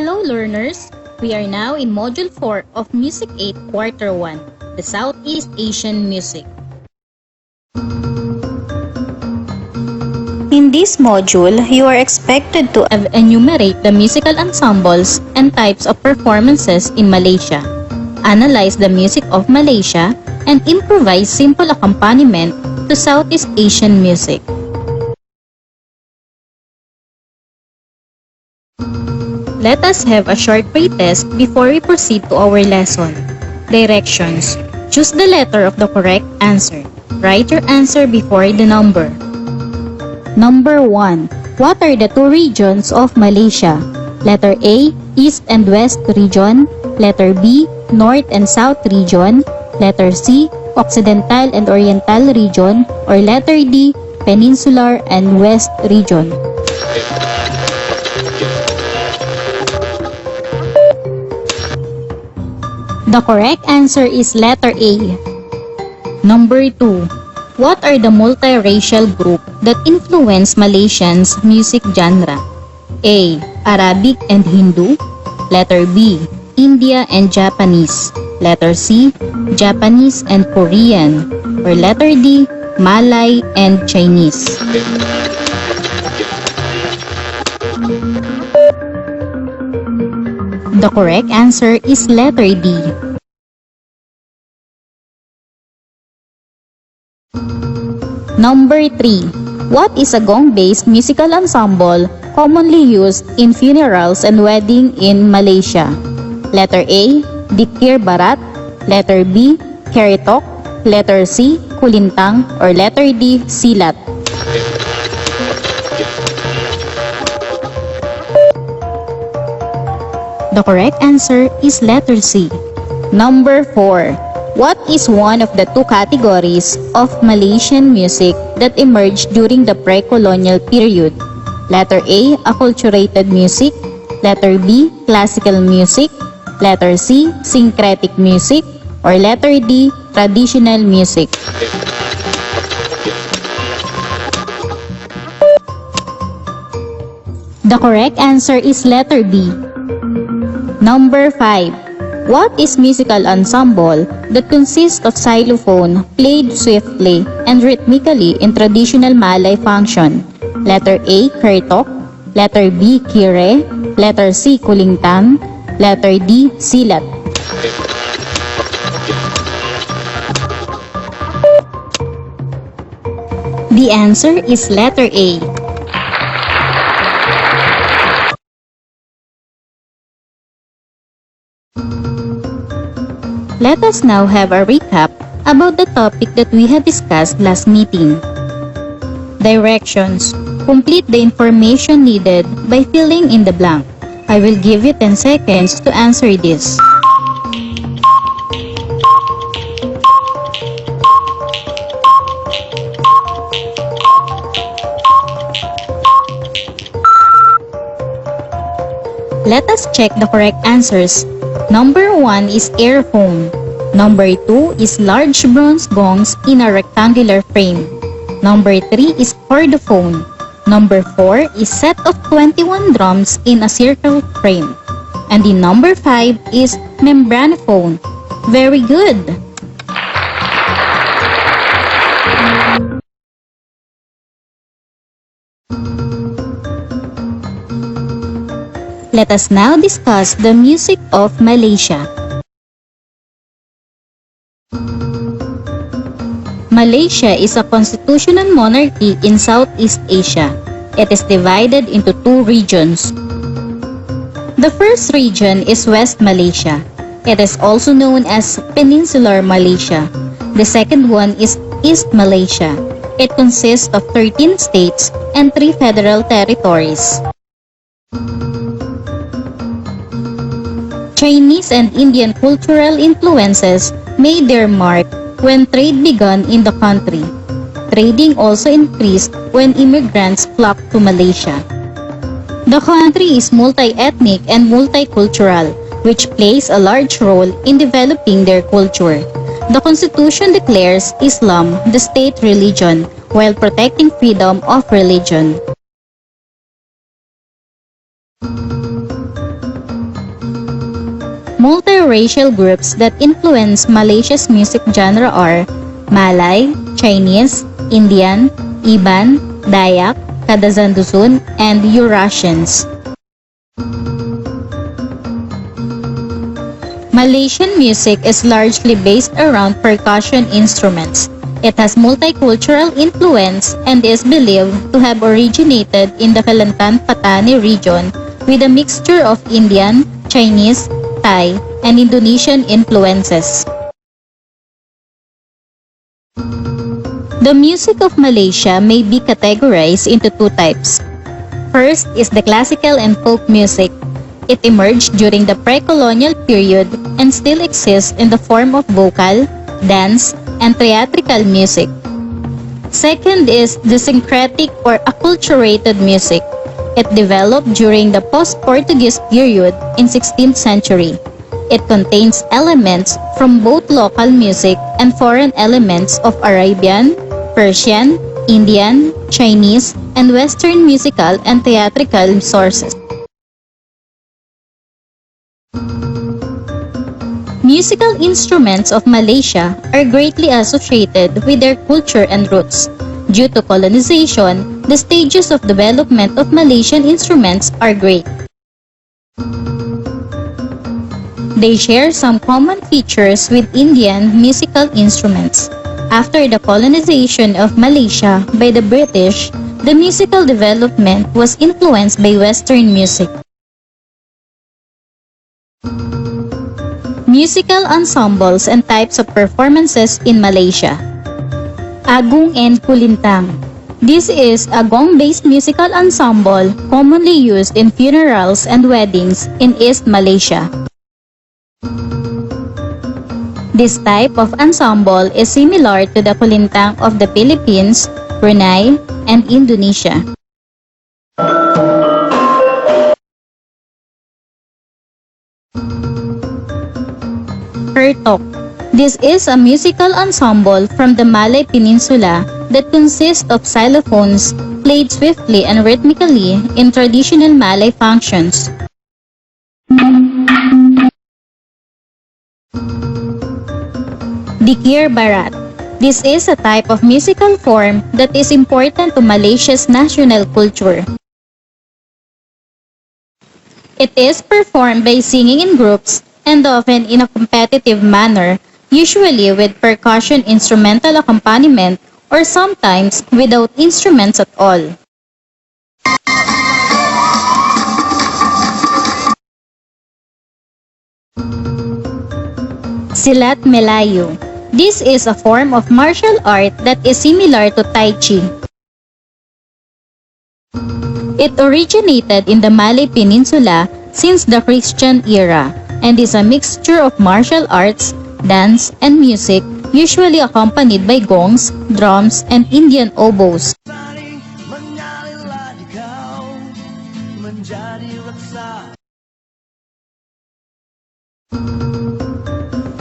Hello learners! We are now in Module 4 of Music 8 Quarter 1, the Southeast Asian Music. In this module, you are expected to enumerate the musical ensembles and types of performances in Malaysia, analyze the music of Malaysia, and improvise simple accompaniment to Southeast Asian music. Let us have a short pretest before we proceed to our lesson. Directions. Choose the letter of the correct answer. Write your answer before the number. Number 1. What are the two regions of Malaysia? Letter A, East and West region. Letter B, North and South region. Letter C, Occidental and Oriental region. Or letter D, Peninsular and West region. The correct answer is letter A. Number 2. What are the multiracial group that influence Malaysians' music genre? A. Arabic and Hindu. Letter B. India and Japanese. Letter C. Japanese and Korean. Or letter D. Malay and Chinese. The correct answer is letter D. Number 3. What is a gong-based musical ensemble commonly used in funerals and wedding in Malaysia? Letter A, Dikir Barat. Letter B, Keritok. Letter C, Kulintang. Or letter D, Silat. The correct answer is letter C. Number 4. What is one of the two categories of Malaysian music that emerged during the pre-colonial period? Letter A, acculturated music. Letter B, classical music. Letter C, syncretic music. Or letter D, traditional music. The correct answer is letter B. Number 5. What is musical ensemble that consists of xylophone played swiftly and rhythmically in traditional Malay function? Letter A, Keritok. Letter B, Kire. Letter C, Kulintang. Letter D, Silat. The answer is letter A. Let us now have a recap about the topic that we have discussed last meeting. Directions. Complete the information needed by filling in the blank. I will give you 10 seconds to answer this. Let us check the correct answers. Number 1 is airphone. Number 2 is large bronze gongs in a rectangular frame. Number 3 is chordophone. Number 4 is set of 21 drums in a circle frame. And the number 5 is membranophone. Very good! Let us now discuss the music of Malaysia. Malaysia is a constitutional monarchy in Southeast Asia. It is divided into two regions. The first region is West Malaysia. It is also known as Peninsular Malaysia. The second one is East Malaysia. It consists of 13 states and 3 federal territories. Chinese and Indian cultural influences made their mark when trade began in the country. Trading also increased when immigrants flocked to Malaysia. The country is multi-ethnic and multicultural, which plays a large role in developing their culture. The Constitution declares Islam the state religion while protecting freedom of religion. Multiracial groups that influence Malaysia's music genre are Malay, Chinese, Indian, Iban, Dayak, Kadazan Dusun, and Eurasians. Malaysian music is largely based around percussion instruments. It has multicultural influence and is believed to have originated in the Kelantan-Patani region with a mixture of Indian, Chinese, Thai, and Indonesian influences. The music of Malaysia may be categorized into two types. First is the classical and folk music. It emerged during the pre-colonial period and still exists in the form of vocal, dance, and theatrical music. Second is the syncretic or acculturated music. It developed during the post-Portuguese period in 16th century. It contains elements from both local music and foreign elements of Arabian, Persian, Indian, Chinese, and Western musical and theatrical sources. Musical instruments of Malaysia are greatly associated with their culture and roots. Due to colonization, the stages of development of Malaysian instruments are great. They share some common features with Indian musical instruments. After the colonization of Malaysia by the British, the musical development was influenced by Western music. Musical ensembles and types of performances in Malaysia. Agung and Kulintang. This is a gong-based musical ensemble commonly used in funerals and weddings in East Malaysia. This type of ensemble is similar to the Kulintang of the Philippines, Brunei, and Indonesia. Kertok. This is a musical ensemble from the Malay Peninsula that consists of xylophones played swiftly and rhythmically in traditional Malay functions. Dikir Barat. This is a type of musical form that is important to Malaysia's national culture. It is performed by singing in groups and often in a competitive manner, usually with percussion instrumental accompaniment or sometimes without instruments at all. Silat Melayu. This is a form of martial art that is similar to Tai Chi. It originated in the Malay Peninsula since the Christian era and is a mixture of martial arts, dance, and music, usually accompanied by gongs, drums, and Indian oboes.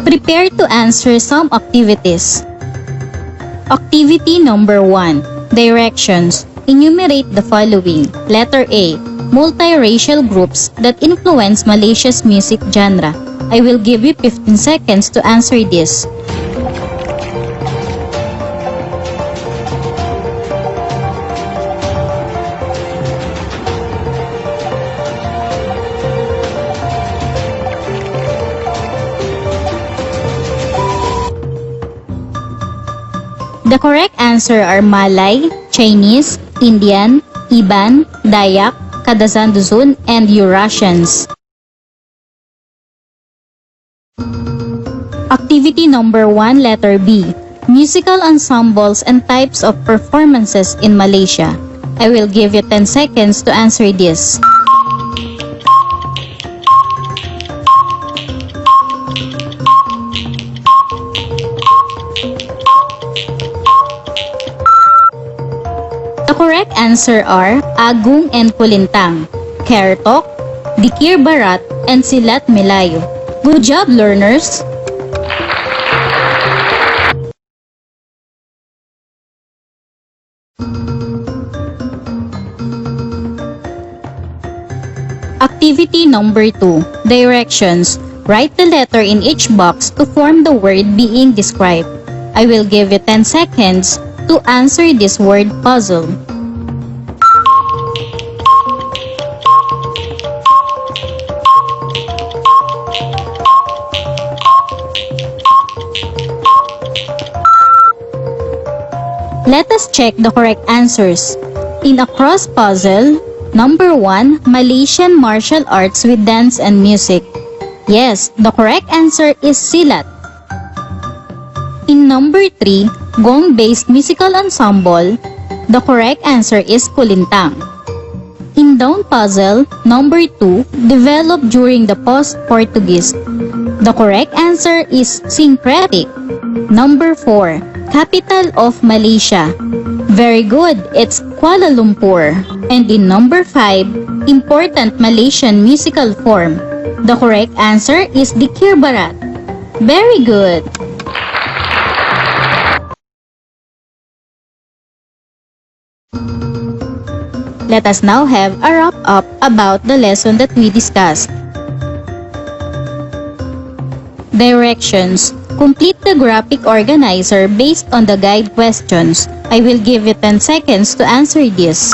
Prepare to answer some activities. Activity number 1. Directions. Enumerate the following. Letter A. Multiracial groups that influence Malaysia's music genre. I will give you 15 seconds to answer this. The correct answer are Malay, Chinese, Indian, Iban, Dayak, Kadazan Dusun, and Eurasians. Activity number 1, letter B. Musical ensembles and types of performances in Malaysia. I will give you 10 seconds to answer this. The correct answer are Agung and Kulintang, Kertok, Dikir Barat, and Silat Melayu. Good job, learners! Activity number 2. Directions. Write the letter in each box to form the word being described. I will give you 10 seconds to answer this word puzzle. Let us check the correct answers. In a cross puzzle, number 1, Malaysian martial arts with dance and music. Yes, the correct answer is silat. In number 3, gong-based musical ensemble, the correct answer is kulintang. In down puzzle, number 2, developed during the post-Portuguese. The correct answer is syncretic. Number 4, capital of Malaysia. Very good, it's Kuala Lumpur. And in number 5, important Malaysian musical form. The correct answer is Dikir Barat. Very good. Let us now have a wrap-up about the lesson that we discussed. Directions. Complete the graphic organizer based on the guide questions. I will give you 10 seconds to answer this.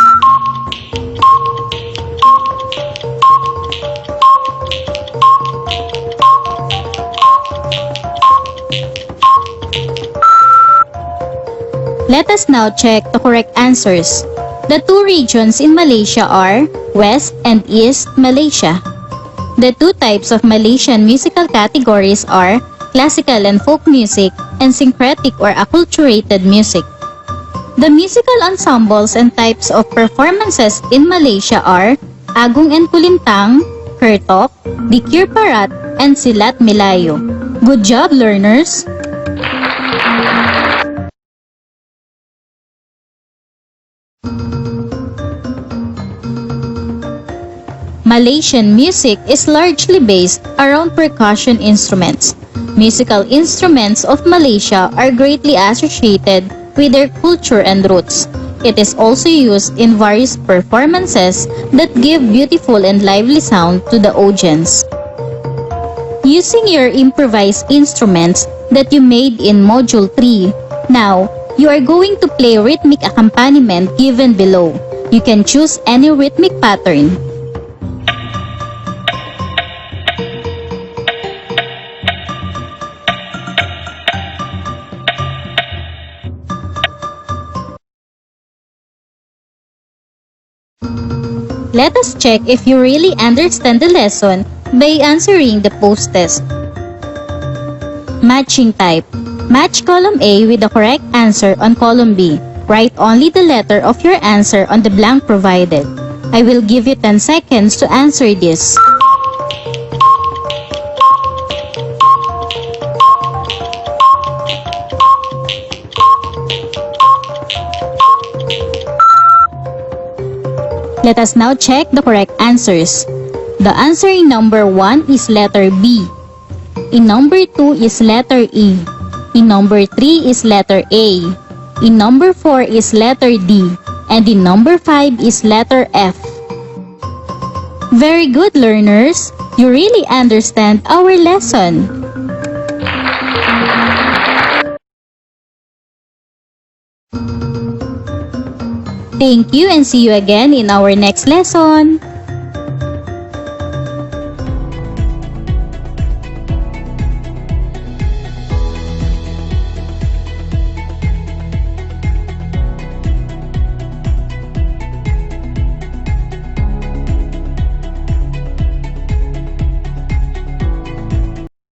Let us now check the correct answers. The two regions in Malaysia are West and East Malaysia. The two types of Malaysian musical categories are classical and folk music and syncretic or acculturated music. The musical ensembles and types of performances in Malaysia are Agung and Kulintang, Kertok, Dikir Barat, and Silat Melayu. Good job, learners! Malaysian music is largely based around percussion instruments. Musical instruments of Malaysia are greatly associated with their culture and roots. It is also used in various performances that give beautiful and lively sound to the audience. Using your improvised instruments that you made in Module 3, now you are going to play rhythmic accompaniment given below. You can choose any rhythmic pattern. Let us check if you really understand the lesson by answering the post-test. Matching type. Match column A with the correct answer on column B. Write only the letter of your answer on the blank provided. I will give you 10 seconds to answer this. Let us now check the correct answers. The answer in number 1 is letter B. In number 2 is letter E. In number 3 is letter A. In number 4 is letter D. And in number 5 is letter F. Very good, learners! You really understand our lesson. Thank you and see you again in our next lesson.